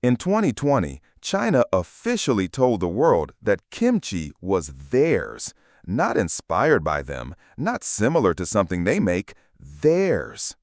In 2020, China officially told the world that kimchi was theirs, not inspired by them, not similar to something they make, theirs.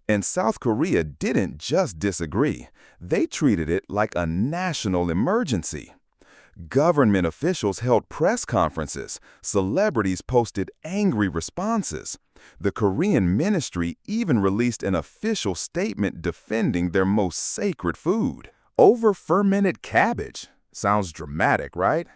And South Korea didn't just disagree. They treated it like a national emergency. Government officials held press conferences. Celebrities posted angry responses. The Korean ministry even released an official statement defending their most sacred food. Over fermented cabbage. Sounds dramatic, right?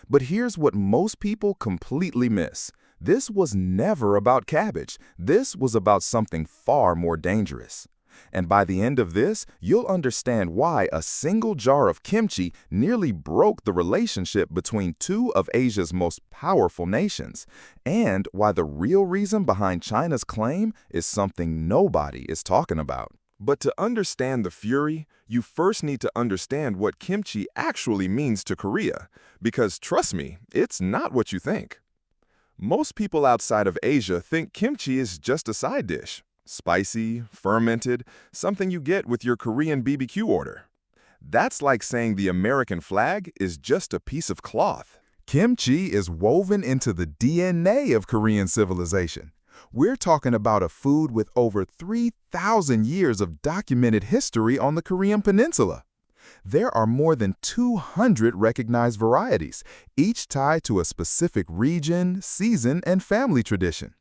But here's what most people completely miss. This was never about cabbage. This was about something far more dangerous. And by the end of this, you'll understand why a single jar of kimchi nearly broke the relationship between two of Asia's most powerful nations, and why the real reason behind China's claim is something nobody is talking about. But to understand the fury, you first need to understand what kimchi actually means to Korea, because trust me, it's not what you think. Most people outside of Asia think kimchi is just a side dish. Spicy, fermented, something you get with your Korean BBQ order. That's like saying the American flag is just a piece of cloth. Kimchi is woven into the DNA of Korean civilization. We're talking about a food with over 3,000 years of documented history on the Korean peninsula. There are more than 200 recognized varieties, each tied to a specific region, season, and family tradition.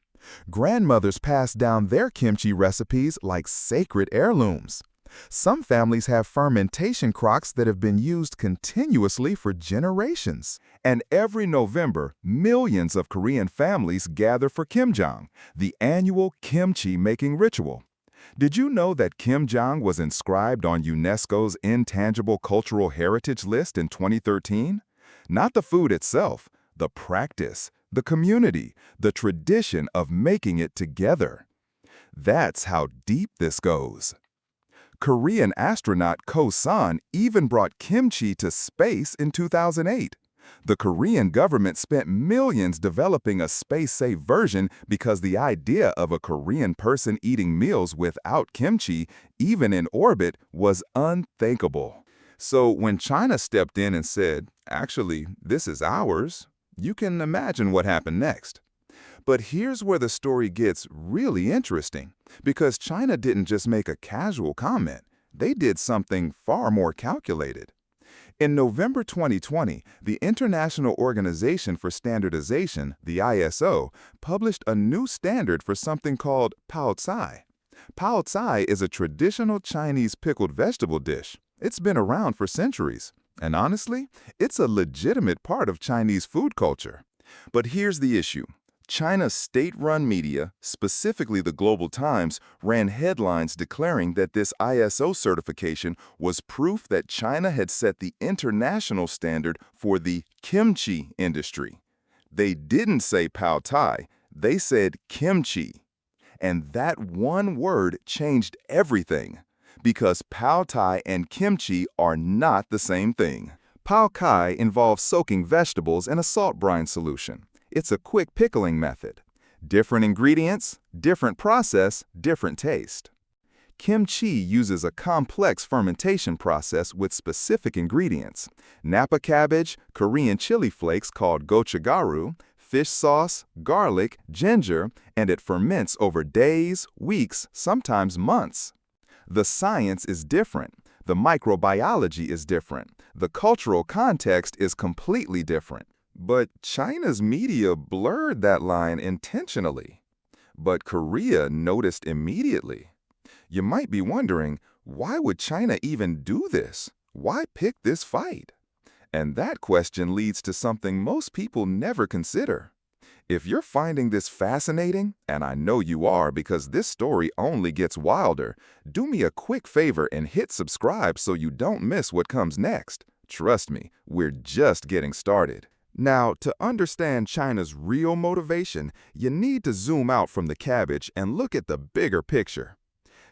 Grandmothers pass down their kimchi recipes like sacred heirlooms. Some families have fermentation crocks that have been used continuously for generations. And every November, millions of Korean families gather for Kimjang, the annual kimchi-making ritual. Did you know that Kimjang was inscribed on UNESCO's Intangible Cultural Heritage list in 2013? Not the food itself, the practice, the community, the tradition of making it together. That's how deep this goes. Korean astronaut Ko-san even brought kimchi to space in 2008. The Korean government spent millions developing a space-safe version because the idea of a Korean person eating meals without kimchi, even in orbit, was unthinkable. So when China stepped in and said, "Actually, this is ours," you can imagine what happened next. But here's where the story gets really interesting, because China didn't just make a casual comment. They did something far more calculated. In November 2020, the International Organization for Standardization, the ISO, published a new standard for something called Pao Cai. Pao Cai is a traditional Chinese pickled vegetable dish. It's been around for centuries. And honestly, it's a legitimate part of Chinese food culture. But here's the issue. China's state-run media, specifically the Global Times, ran headlines declaring that this ISO certification was proof that China had set the international standard for the kimchi industry. They didn't say Pao Cai, they said kimchi. And that one word changed everything, because Pao Cai and kimchi are not the same thing. Pao Cai involves soaking vegetables in a salt brine solution. It's a quick pickling method. Different ingredients, different process, different taste. Kimchi uses a complex fermentation process with specific ingredients: Napa cabbage, Korean chili flakes called gochugaru, fish sauce, garlic, ginger, and it ferments over days, weeks, sometimes months. The science is different. The microbiology is different. The cultural context is completely different. But China's media blurred that line intentionally. But Korea noticed immediately. You might be wondering, why would China even do this? Why pick this fight? And that question leads to something most people never consider. If you're finding this fascinating, and I know you are because this story only gets wilder, do me a quick favor and hit subscribe so you don't miss what comes next. Trust me, we're just getting started. Now, to understand China's real motivation, you need to zoom out from the cabbage and look at the bigger picture.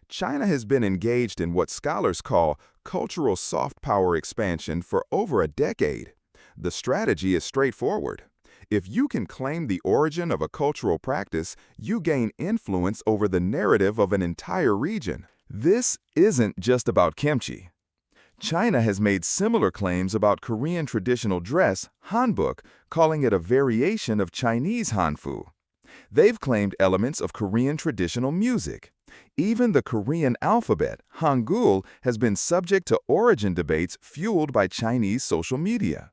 China has been engaged in what scholars call cultural soft power expansion for over a decade. The strategy is straightforward. If you can claim the origin of a cultural practice, you gain influence over the narrative of an entire region. This isn't just about kimchi. China has made similar claims about Korean traditional dress, hanbok, calling it a variation of Chinese hanfu. They've claimed elements of Korean traditional music. Even the Korean alphabet, Hangul, has been subject to origin debates fueled by Chinese social media.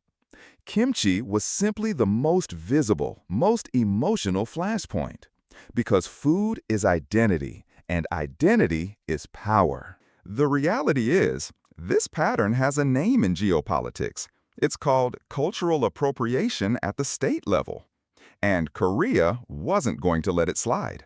Kimchi was simply the most visible, most emotional flashpoint. Because food is identity, and identity is power. The reality is, this pattern has a name in geopolitics. It's called cultural appropriation at the state level. And Korea wasn't going to let it slide.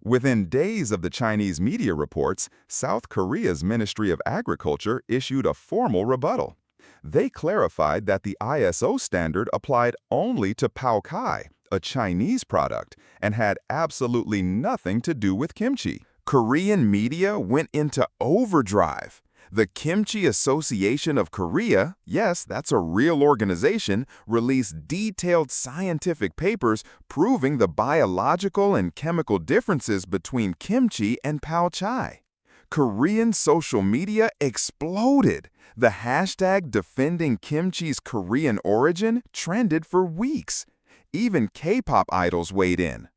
Within days of the Chinese media reports, South Korea's Ministry of Agriculture issued a formal rebuttal. They clarified that the ISO standard applied only to Pao Cai, a Chinese product, and had absolutely nothing to do with kimchi. Korean media went into overdrive. The Kimchi Association of Korea, yes, that's a real organization, released detailed scientific papers proving the biological and chemical differences between kimchi and Pao Cai. Korean social media exploded. The hashtag defending kimchi's Korean origin trended for weeks. Even K-pop idols weighed in.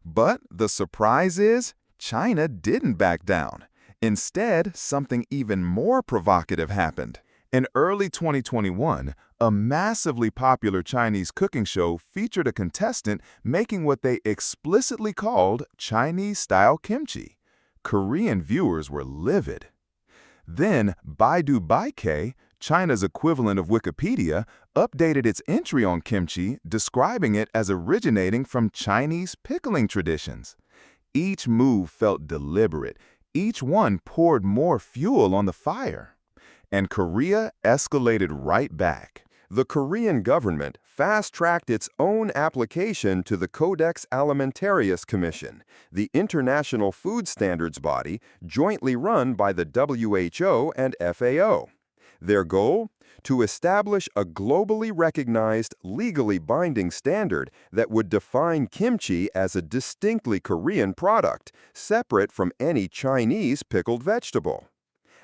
But the surprise is, China didn't back down. Instead, something even more provocative happened. In early 2021, a massively popular Chinese cooking show featured a contestant making what they explicitly called Chinese-style kimchi. Korean viewers were livid. Then, Baidu Baike, China's equivalent of Wikipedia, updated its entry on kimchi, describing it as originating from Chinese pickling traditions. Each move felt deliberate. Each one poured more fuel on the fire. And Korea escalated right back. The Korean government fast-tracked its own application to the Codex Alimentarius Commission, the international food standards body jointly run by the WHO and FAO. Their goal? To establish a globally recognized, legally binding standard that would define kimchi as a distinctly Korean product, separate from any Chinese pickled vegetable.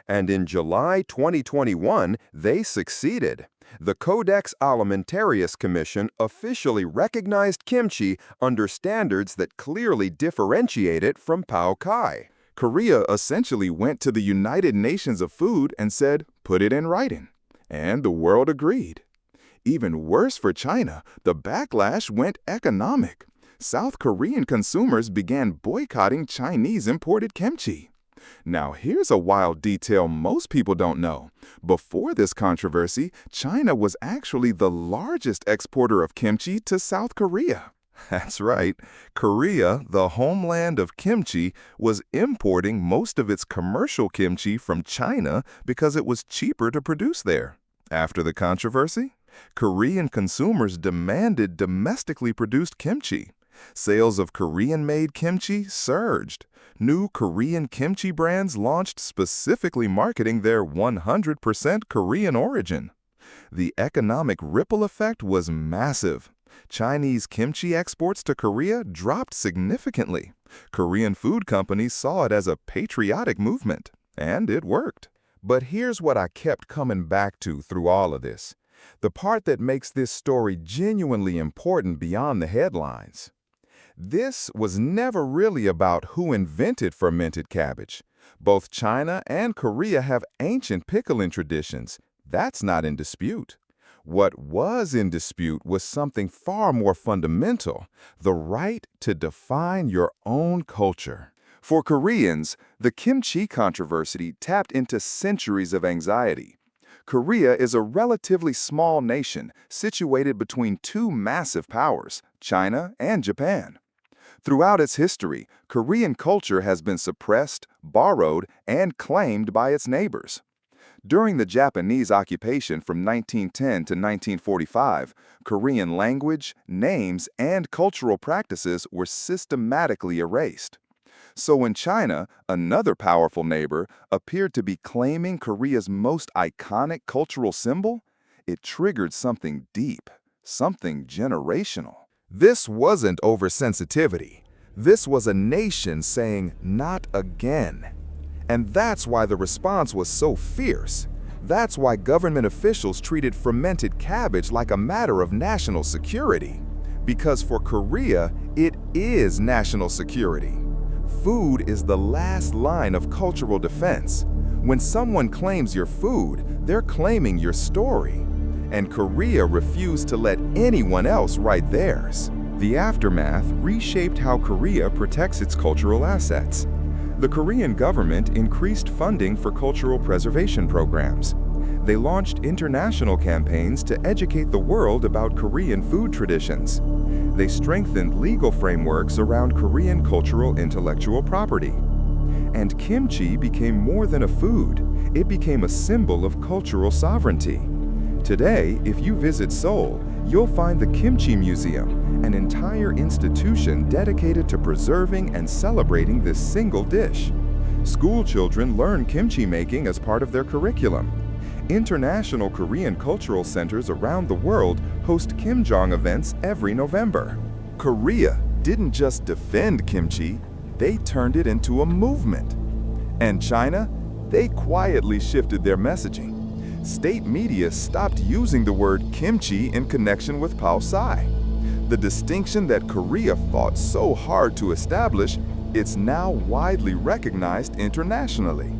And in July 2021, they succeeded. The Codex Alimentarius Commission officially recognized kimchi under standards that clearly differentiate it from Pao Cai. Korea essentially went to the United Nations of Food and said, "Put it in writing." And the world agreed. Even worse for China, the backlash went economic. South Korean consumers began boycotting Chinese imported kimchi. Now, here's a wild detail most people don't know. Before this controversy, China was actually the largest exporter of kimchi to South Korea. That's right. Korea, the homeland of kimchi, was importing most of its commercial kimchi from China because it was cheaper to produce there. After the controversy, Korean consumers demanded domestically produced kimchi. Sales of Korean-made kimchi surged. New Korean kimchi brands launched specifically marketing their 100% Korean origin. The economic ripple effect was massive. Chinese kimchi exports to Korea dropped significantly. Korean food companies saw it as a patriotic movement, and it worked. But here's what I kept coming back to through all of this. The part that makes this story genuinely important beyond the headlines. This was never really about who invented fermented cabbage. Both China and Korea have ancient pickling traditions. That's not in dispute. What was in dispute was something far more fundamental, the right to define your own culture. For Koreans, the kimchi controversy tapped into centuries of anxiety. Korea is a relatively small nation situated between two massive powers, China and Japan. Throughout its history, Korean culture has been suppressed, borrowed, and claimed by its neighbors. During the Japanese occupation from 1910 to 1945, Korean language, names, and cultural practices were systematically erased. So when China, another powerful neighbor, appeared to be claiming Korea's most iconic cultural symbol, it triggered something deep, something generational. This wasn't oversensitivity. This was a nation saying, "Not again." And that's why the response was so fierce. That's why government officials treated fermented cabbage like a matter of national security. Because for Korea, it is national security. Food is the last line of cultural defense. When someone claims your food, they're claiming your story. And Korea refused to let anyone else write theirs. The aftermath reshaped how Korea protects its cultural assets. The Korean government increased funding for cultural preservation programs. They launched international campaigns to educate the world about Korean food traditions. They strengthened legal frameworks around Korean cultural intellectual property. And kimchi became more than a food. It became a symbol of cultural sovereignty. Today, if you visit Seoul, you'll find the Kimchi Museum, an entire institution dedicated to preserving and celebrating this single dish. School children learn kimchi making as part of their curriculum. International Korean cultural centers around the world host Kimjong events every November. Korea didn't just defend kimchi, they turned it into a movement. And China, they quietly shifted their messaging. State media stopped using the word kimchi in connection with Pao Cai. The distinction that Korea fought so hard to establish, it's now widely recognized internationally.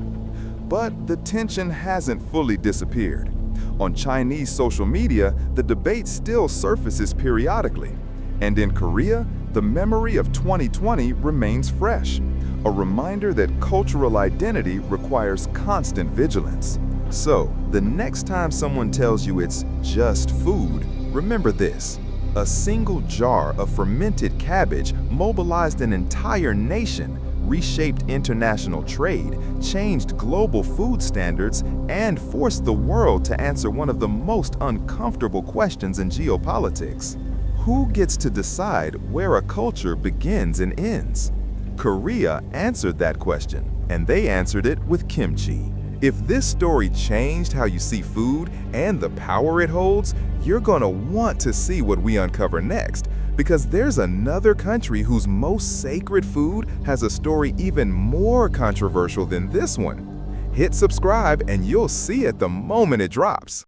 But the tension hasn't fully disappeared. On Chinese social media, the debate still surfaces periodically. And in Korea, the memory of 2020 remains fresh, a reminder that cultural identity requires constant vigilance. So, the next time someone tells you it's just food, remember this. A single jar of fermented cabbage mobilized an entire nation, reshaped international trade, changed global food standards, and forced the world to answer one of the most uncomfortable questions in geopolitics. Who gets to decide where a culture begins and ends? Korea answered that question, and they answered it with kimchi. If this story changed how you see food and the power it holds, you're gonna want to see what we uncover next, because there's another country whose most sacred food has a story even more controversial than this one. Hit subscribe and you'll see it the moment it drops.